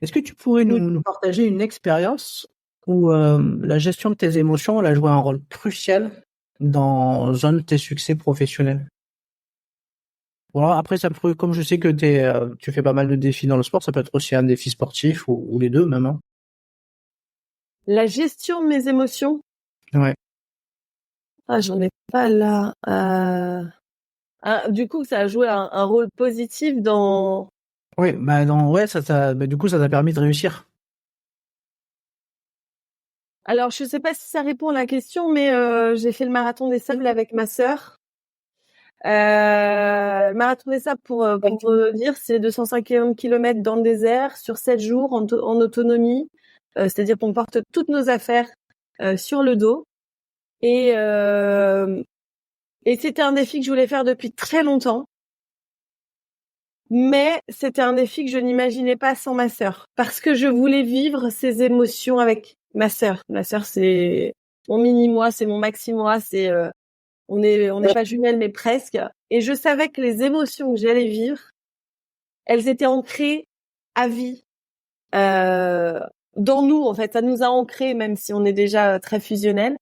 Est-ce que tu pourrais nous partager une expérience où la gestion de tes émotions elle a joué un rôle crucial dans un de tes succès professionnels? Voilà. Après, ça peut, comme je sais que tu fais pas mal de défis dans le sport, ça peut être aussi un défi sportif ou les deux même. Hein. La gestion de mes émotions. Ouais. Ah, j'en ai pas là. Du coup, ça a joué un rôle positif dans. Oui, du coup, ça t'a permis de réussir. Alors, je sais pas si ça répond à la question, mais j'ai fait le marathon des sables avec ma sœur. Le marathon des sables, pour dire, c'est 250 km dans le désert sur 7 jours en autonomie. C'est-à-dire qu'on porte toutes nos affaires sur le dos. Et c'était un défi que je voulais faire depuis très longtemps. Mais c'était un défi que je n'imaginais pas sans ma sœur. Parce que je voulais vivre ces émotions avec ma sœur. Ma sœur, c'est mon mini-moi, c'est mon maxi-moi, on n'est pas jumelles, mais presque. Et je savais que les émotions que j'allais vivre, elles étaient ancrées à vie. Dans nous, en fait. Ça nous a ancrés, même si on est déjà très fusionnels.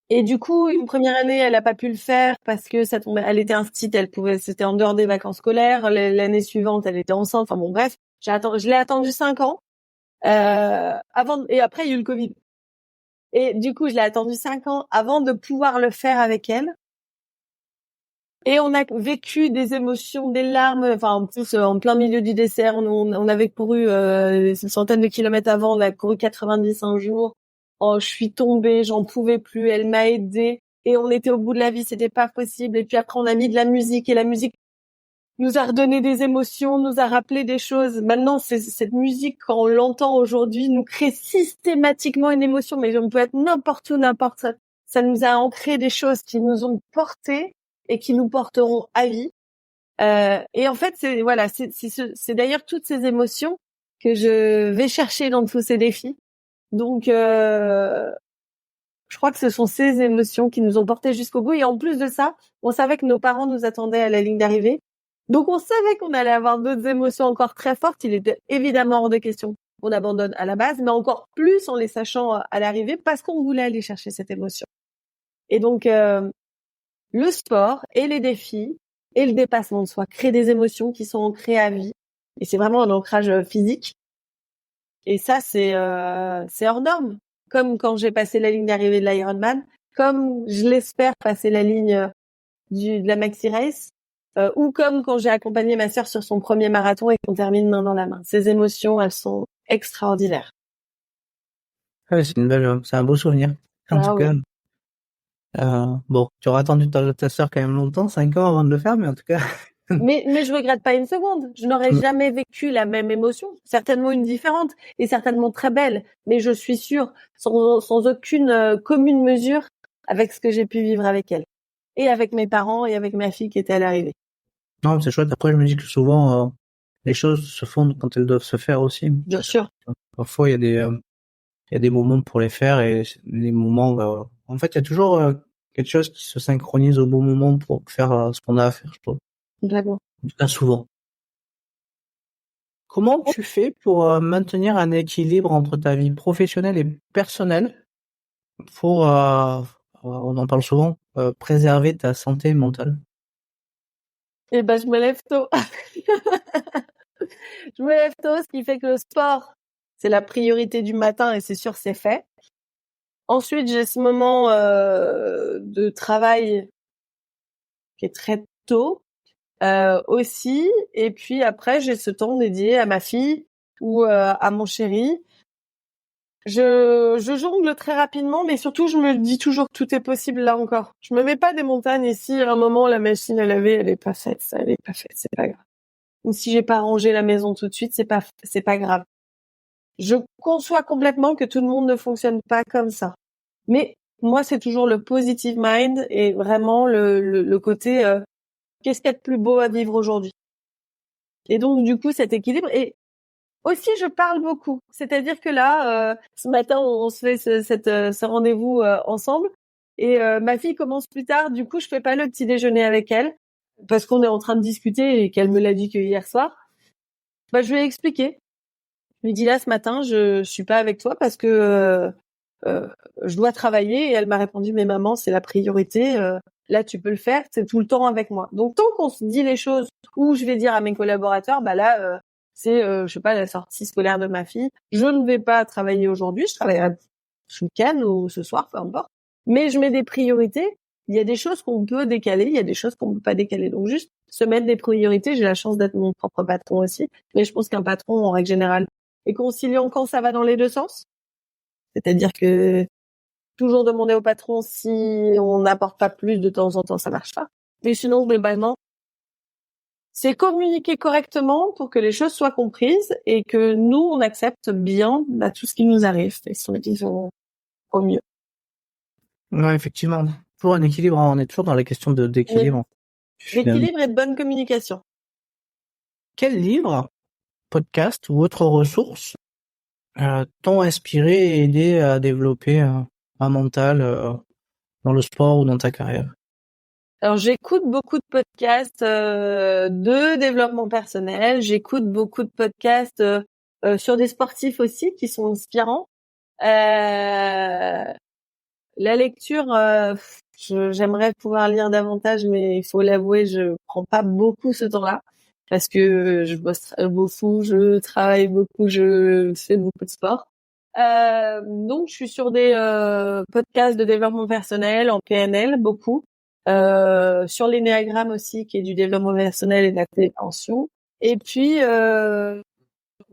Et du coup, une première année, elle a pas pu le faire parce que ça tombait, elle était instite, c'était en dehors des vacances scolaires. L'année suivante, elle était enceinte. Enfin bon, bref, je l'ai attendu 5 ans, et après, il y a eu le Covid. Et du coup, je l'ai attendu 5 ans avant de pouvoir le faire avec elle. Et on a vécu des émotions, des larmes, enfin, en plus, en plein milieu du dessert, on avait couru, une centaine de kilomètres avant, on a couru 90 un jour. Oh, je suis tombée, j'en pouvais plus, elle m'a aidée. Et on était au bout de la vie, c'était pas possible. Et puis après, on a mis de la musique et la musique nous a redonné des émotions, nous a rappelé des choses. Maintenant, cette musique, quand on l'entend aujourd'hui, nous crée systématiquement une émotion, mais on peut être n'importe où, n'importe. Ça nous a ancré des choses qui nous ont portés et qui nous porteront à vie. Et en fait, c'est d'ailleurs toutes ces émotions que je vais chercher dans tous ces défis. Donc, je crois que ce sont ces émotions qui nous ont portés jusqu'au bout. Et en plus de ça, on savait que nos parents nous attendaient à la ligne d'arrivée. Donc, on savait qu'on allait avoir d'autres émotions encore très fortes. Il était évidemment hors de question qu'on abandonne à la base, mais encore plus en les sachant à l'arrivée parce qu'on voulait aller chercher cette émotion. Et donc, le sport et les défis et le dépassement de soi créent des émotions qui sont ancrées à vie. Et c'est vraiment un ancrage physique. Et ça, c'est hors norme. Comme quand j'ai passé la ligne d'arrivée de l'Ironman, comme je l'espère passer la ligne de la Maxi Race, ou comme quand j'ai accompagné ma sœur sur son premier marathon et qu'on termine main dans la main. Ces émotions, elles sont extraordinaires. Ouais, c'est un beau souvenir. En tout cas. Bon, tu auras attendu ta sœur quand même longtemps, 5 ans avant de le faire, mais en tout cas. Mais je regrette pas une seconde. Je n'aurais jamais vécu la même émotion, certainement une différente et certainement très belle. Mais je suis sûre, sans aucune commune mesure, avec ce que j'ai pu vivre avec elle et avec mes parents et avec ma fille qui était à l'arrivée. Non, c'est chouette. Après, je me dis que souvent les choses se font quand elles doivent se faire aussi. Bien sûr. Parfois, il y a des moments pour les faire et les moments. En fait, il y a toujours quelque chose qui se synchronise au bon moment pour faire ce qu'on a à faire, je trouve. D'accord. En tout cas, souvent. Comment tu fais pour maintenir un équilibre entre ta vie professionnelle et personnelle pour, on en parle souvent, préserver ta santé mentale? Eh ben, je me lève tôt. Je me lève tôt, ce qui fait que le sport, c'est la priorité du matin et c'est sûr, c'est fait. Ensuite, j'ai ce moment de travail qui est très tôt aussi. Et puis après, j'ai ce temps dédié à ma fille ou à mon chéri. Je jongle très rapidement, mais surtout, je me dis toujours que tout est possible là encore. Je me mets pas des montagnes et si à un moment, la machine à laver, elle est pas faite, c'est pas grave. Ou si j'ai pas rangé la maison tout de suite, c'est pas grave. Je conçois complètement que tout le monde ne fonctionne pas comme ça. Mais moi, c'est toujours le positive mind et vraiment le côté qu'est-ce qu'il y a de plus beau à vivre aujourd'hui. Et donc, du coup, cet équilibre. Et aussi, je parle beaucoup. C'est-à-dire que là, ce matin, on se fait ce rendez-vous ensemble. Et ma fille commence plus tard. Du coup, je fais pas le petit déjeuner avec elle parce qu'on est en train de discuter et qu'elle me l'a dit que hier soir. Bah, je lui ai expliqué. Je lui ai dit là, ce matin, je suis pas avec toi parce que je dois travailler. Et elle m'a répondu, mais maman, c'est la priorité. Là, tu peux le faire. C'est tout le temps avec moi. Donc, tant qu'on se dit les choses où je vais dire à mes collaborateurs, bah là, c'est, je sais pas, la sortie scolaire de ma fille. Je ne vais pas travailler aujourd'hui. Je travaillerai ce week-end ou ce soir, peu importe. Mais je mets des priorités. Il y a des choses qu'on peut décaler. Il y a des choses qu'on peut pas décaler. Donc, juste se mettre des priorités. J'ai la chance d'être mon propre patron aussi. Mais je pense qu'un patron, en règle générale, est conciliant quand ça va dans les deux sens. C'est-à-dire que toujours demander au patron si on n'apporte pas plus de temps en temps, ça marche pas. Mais sinon, globalement, c'est communiquer correctement pour que les choses soient comprises et que nous, on accepte bien tout ce qui nous arrive. Et si on disons au mieux. Ouais, effectivement. Toujours un équilibre, hein. On est toujours dans la question d'équilibre. L'équilibre et de bonne communication. Quel livre, podcast ou autre ressource t'ont inspiré et aidé à développer un mental dans le sport ou dans ta carrière? Alors, j'écoute beaucoup de podcasts de développement personnel. J'écoute beaucoup de podcasts sur des sportifs aussi qui sont inspirants. La lecture, j'aimerais pouvoir lire davantage, mais il faut l'avouer, je prends pas beaucoup ce temps-là parce que je bosse beaucoup, je travaille beaucoup, je fais beaucoup de sport. Donc, je suis sur des podcasts de développement personnel en PNL, beaucoup. Sur l'énéagramme aussi, qui est du développement personnel et de la compréhension. Et puis,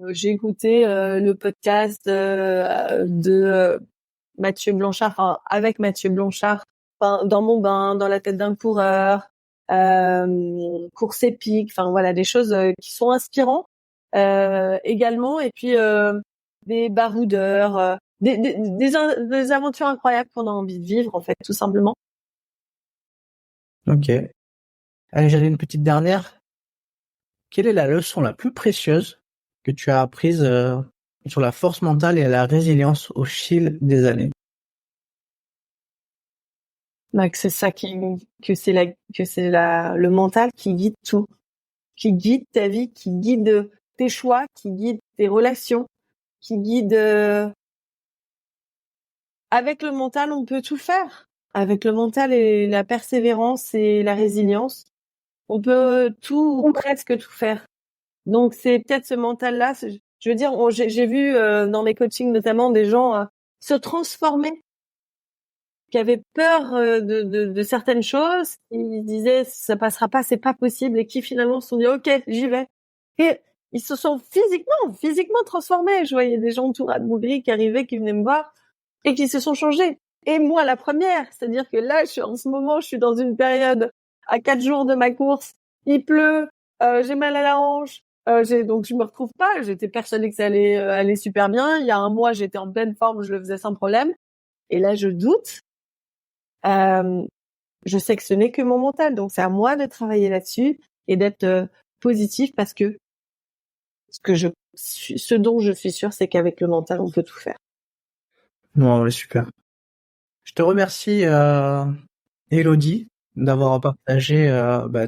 j'ai écouté le podcast de Mathieu Blanchard, enfin avec Mathieu Blanchard, dans mon bain, dans la tête d'un coureur, course épique, enfin voilà, des choses qui sont inspirantes également. Et puis des baroudeurs, des aventures incroyables qu'on a envie de vivre en fait, tout simplement. Ok. Allez, j'avais une petite dernière. Quelle est la leçon la plus précieuse que tu as apprise sur la force mentale et la résilience au fil des années? Que c'est ça que c'est le mental qui guide tout, qui guide ta vie, qui guide tes choix, qui guide tes relations, qui guide. Avec le mental, on peut tout faire. Avec le mental et la persévérance et la résilience, on peut tout ou presque tout faire. Donc c'est peut-être ce mental-là. Je veux dire, j'ai vu dans mes coachings notamment des gens se transformer, qui avaient peur de certaines choses, qui disaient ça passera pas, c'est pas possible, et qui finalement se sont dit ok, j'y vais. Et ils se sont physiquement transformés. Je voyais des gens tout rademoudris qui arrivaient, qui venaient me voir et qui se sont changés. Et moi la première, c'est-à-dire que là, en ce moment, je suis dans une période à 4 jours de ma course, il pleut, j'ai mal à la hanche. Donc je me retrouve pas. J'étais persuadée que ça allait aller super bien. Il y a un mois, j'étais en pleine forme, je le faisais sans problème. Et là, je doute. Je sais que ce n'est que mon mental, donc c'est à moi de travailler là-dessus et d'être positif parce que ce dont je suis sûre, c'est qu'avec le mental, on peut tout faire. Non, ouais, super. Je te remercie, Élodie, d'avoir partagé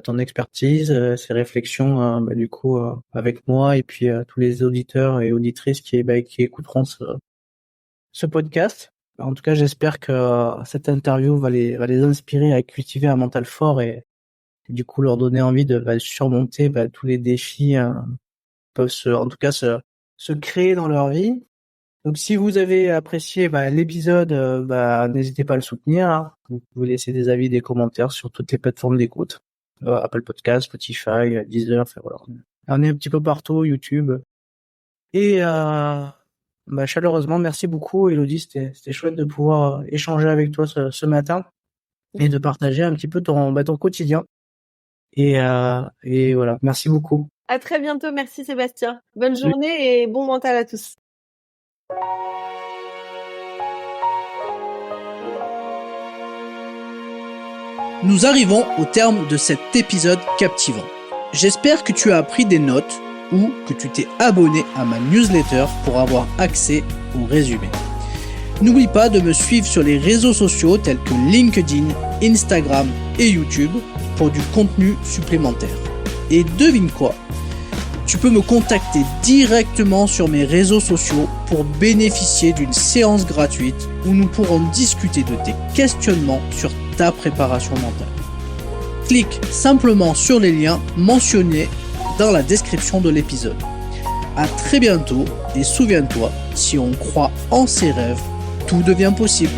ton expertise, ces réflexions, du coup, avec moi et puis tous les auditeurs et auditrices qui écouteront ce podcast. En tout cas, j'espère que cette interview va les inspirer à cultiver un mental fort et du coup leur donner envie de surmonter tous les défis peuvent se créer dans leur vie. Donc si vous avez apprécié l'épisode, n'hésitez pas à le soutenir, hein. Vous pouvez laisser des avis, des commentaires sur toutes les plateformes d'écoute, Apple Podcast, Spotify, Deezer, voilà. On est un petit peu partout, YouTube. Et chaleureusement, merci beaucoup Elodie, c'était chouette de pouvoir échanger avec toi ce matin et de partager un petit peu ton quotidien. Et voilà, merci beaucoup. À très bientôt, merci Sébastien. Bonne journée et bon mental à tous. Nous arrivons au terme de cet épisode captivant. J'espère que tu as pris des notes ou que tu t'es abonné à ma newsletter pour avoir accès au résumé. N'oublie pas de me suivre sur les réseaux sociaux tels que LinkedIn, Instagram et YouTube pour du contenu supplémentaire. Et devine quoi ? Tu peux me contacter directement sur mes réseaux sociaux pour bénéficier d'une séance gratuite où nous pourrons discuter de tes questionnements sur ta préparation mentale. Clique simplement sur les liens mentionnés dans la description de l'épisode. À très bientôt et souviens-toi, si on croit en ses rêves, tout devient possible.